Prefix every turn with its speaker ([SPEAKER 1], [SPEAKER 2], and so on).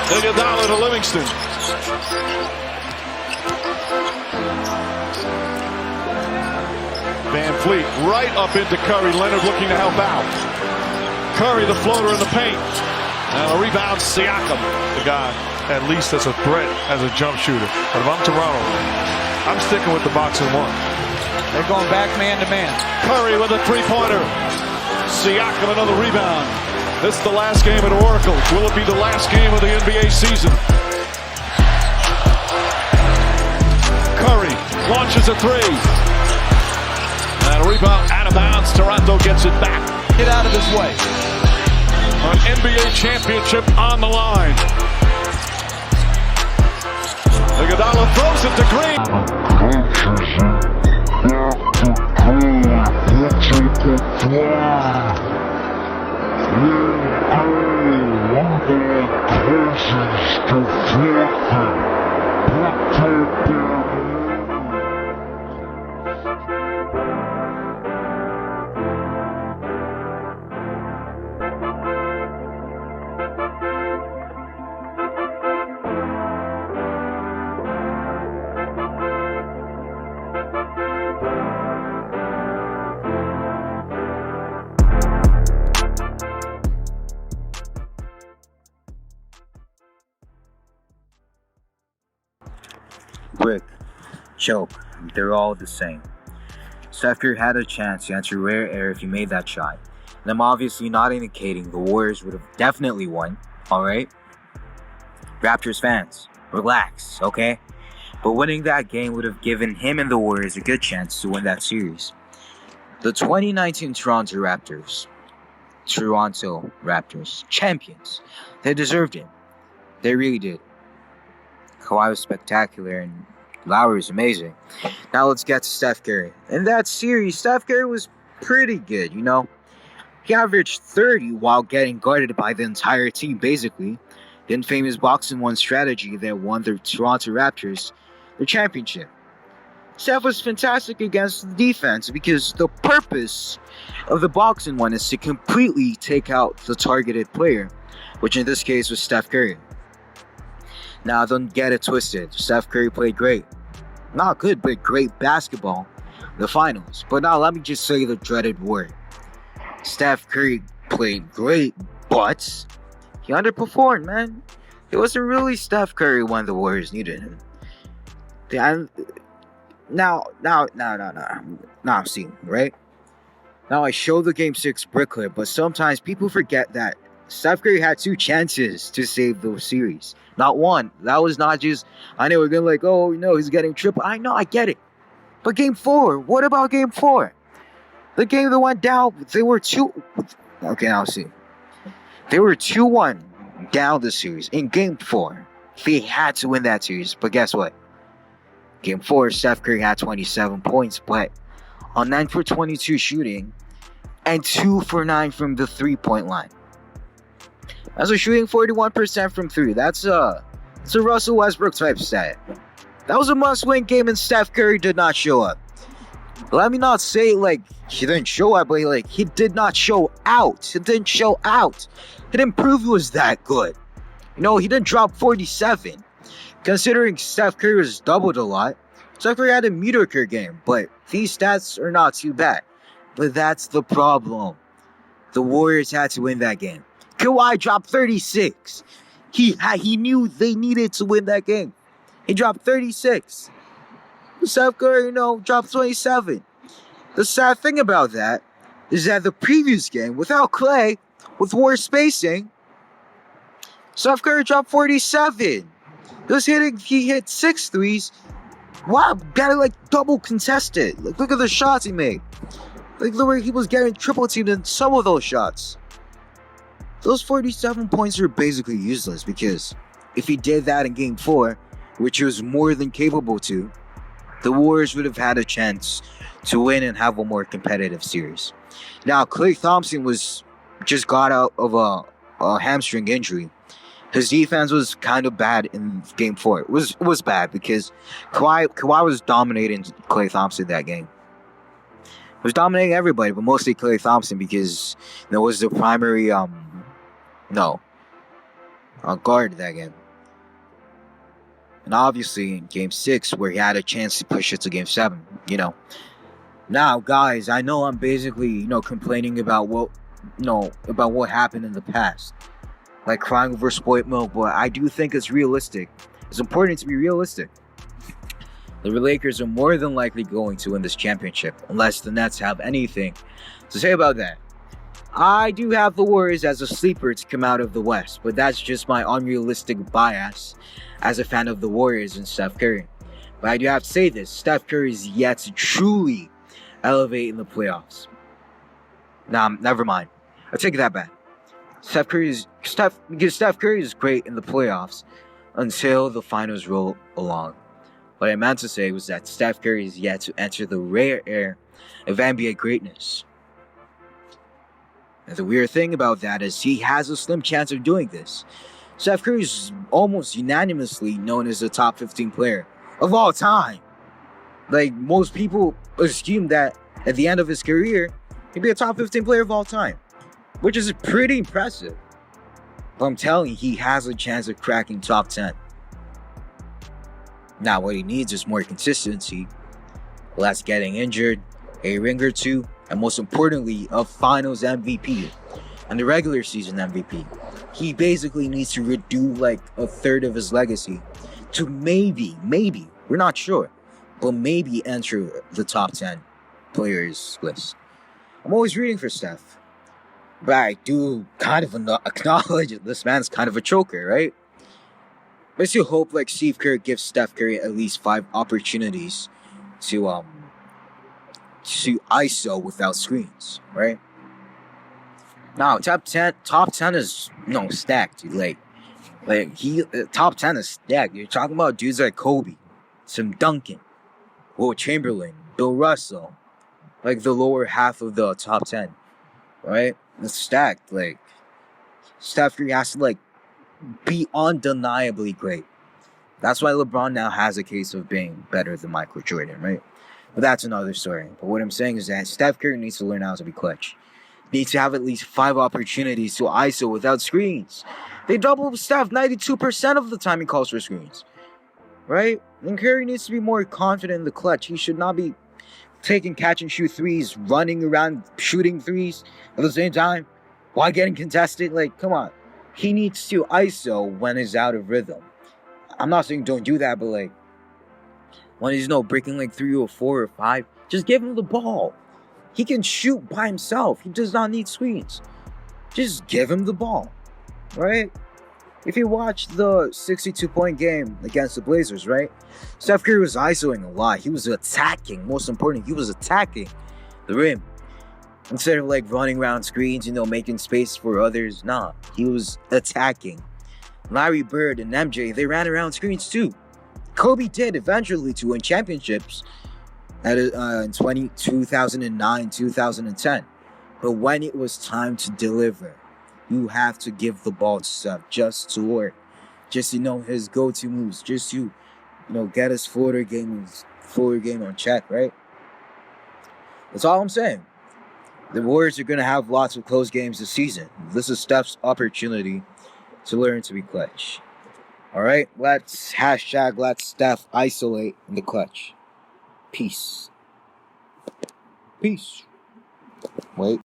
[SPEAKER 1] Iguodala to Livingston. Van Fleet right up into Curry. Leonard looking to help out. Curry, the floater in the paint. And a rebound, Siakam.
[SPEAKER 2] The guy, at least as a threat, as a jump shooter. But if I'm Toronto, I'm sticking with the box and one.
[SPEAKER 3] They're going back man to man.
[SPEAKER 1] Curry with a three-pointer. Siakam another rebound. This is the last game at Oracle. Will it be the last game of the NBA season? Curry launches a three. And a rebound out of bounds. Toronto gets it back.
[SPEAKER 3] Get out of his way.
[SPEAKER 1] An NBA championship on the line. Iguodala throws it to
[SPEAKER 4] Brick, choke, they're all the same. Steph Curry had a chance to answer rare air if he made that shot. And I'm obviously not indicating the Warriors would have definitely won, alright? Raptors fans, relax, okay? But winning that game would have given him and the Warriors a good chance to win that series. The 2019 Toronto Raptors, champions, they deserved it. They really did. Kawhi was spectacular and Lowry was amazing. Now let's get to Steph Curry. In that series, Steph Curry was pretty good, you know. He averaged 30 while getting guarded by the entire team, basically. The infamous box and one strategy that won the Toronto Raptors the championship. Steph was fantastic against the defense because the purpose of the box and one is to completely take out the targeted player, which in this case was Steph Curry. Now, don't get it twisted. Steph Curry played great. Not good, but great basketball in the finals. But now, let me just say the dreaded word. Steph Curry played great, but he underperformed, man. It wasn't really Steph Curry when the Warriors needed him. Now I'm seeing, right? Now, I show the Game 6 brick clip, but sometimes people forget that Steph Curry had 2 chances to save the series. Not one. That was not just, I know we're going to like, oh, no, he's getting triple. I know, I get it. But Game 4, what about Game 4? The game that went down, they were 2... Okay, I'll see. They were 2-1 down the series. In Game 4, they had to win that series. But guess what? Game 4, Steph Curry had 27 points, but on 9 for 22 shooting and 2 for 9 from the 3-point line. That's a shooting 41% from 3. That's a Russell Westbrook type stat. That was a must-win game and Steph Curry did not show up. Let me not say like he didn't show up, but like he did not show out. He didn't show out. He didn't prove he was that good. You know, he didn't drop 47. Considering Steph Curry was doubled a lot, Steph Curry had a mediocre game, but these stats are not too bad. But that's the problem. The Warriors had to win that game. Kawhi dropped 36. He knew they needed to win that game. He dropped 36. Steph Curry, dropped 27. The sad thing about that is that the previous game, without Clay, with more spacing, Steph Curry dropped 47. He hit 6 threes. Wow, got it like double contested. Like, look at the shots he made. Like, the way he was getting triple teamed in some of those shots. Those 47 points are basically useless because if he did that in Game 4, which he was more than capable to, the Warriors would have had a chance to win and have a more competitive series. Now, Klay Thompson just got out of a hamstring injury. His defense was kind of bad in Game 4. It was bad because Kawhi was dominating Klay Thompson that game. He was dominating everybody, but mostly Klay Thompson because was the primary guard that game. And obviously in game 6, where he had a chance to push it to game 7, Now, guys, I know I'm basically, complaining about what happened in the past. Like crying over spoiled milk, but I do think it's realistic. It's important to be realistic. The Lakers are more than likely going to win this championship, unless the Nets have anything to say about that. I do have the Warriors as a sleeper to come out of the West, but that's just my unrealistic bias as a fan of the Warriors and Steph Curry. But I do have to say this, Steph Curry is yet to truly elevate in the playoffs. Nah, never mind. I take that back. Steph Curry is great in the playoffs until the finals roll along. What I meant to say was that Steph Curry is yet to enter the rare air of NBA greatness. And the weird thing about that is he has a slim chance of doing this. Steph Curry is almost unanimously known as the top 15 player of all time. Like, most people assume that at the end of his career, he'd be a top 15 player of all time, which is pretty impressive. But I'm telling you, he has a chance of cracking top 10. Now, what he needs is more consistency, less getting injured, a ring or two, and most importantly, a finals MVP and the regular season MVP. He basically needs to redo like a third of his legacy to maybe, we're not sure, but maybe enter the top 10 players list. I'm always rooting for Steph, but I do kind of acknowledge that this man's kind of a choker, right? But I still hope like Steve Kerr gives Steph Curry at least 5 opportunities to ISO without screens, right? Now, top 10 is stacked, dude. Top 10 is stacked. You're talking about dudes like Kobe, Tim Duncan, Will Chamberlain, Bill Russell, like the lower half of the top 10, right? It's stacked. Like, Steph Curry has to be undeniably great. That's why LeBron now has a case of being better than Michael Jordan, right? But that's another story. But what I'm saying is that Steph Curry needs to learn how to be clutch. Needs to have at least 5 opportunities to ISO without screens. They double Steph 92% of the time he calls for screens. Right? And Curry needs to be more confident in the clutch. He should not be taking catch and shoot threes, running around shooting threes at the same time while getting contested. Like, come on. He needs to ISO when he's out of rhythm. I'm not saying don't do that, but when he's breaking 3 or 4 or 5, just give him the ball. He can shoot by himself. He does not need screens. Just give him the ball, right? If you watch the 62-point game against the Blazers, right? Steph Curry was ISOing a lot. He was attacking. Most importantly, he was attacking the rim. Instead of running around screens, making space for others. Nah, he was attacking. Larry Bird and MJ, they ran around screens too. Kobe did eventually to win championships in 2009, 2010. But when it was time to deliver, you have to give the ball to Steph just to work. Just his go-to moves. Just to, get his floater game on check, right? That's all I'm saying. The Warriors are going to have lots of close games this season. This is Steph's opportunity to learn to be clutch. All right, let's Steph isolate in the clutch. Peace. Wait.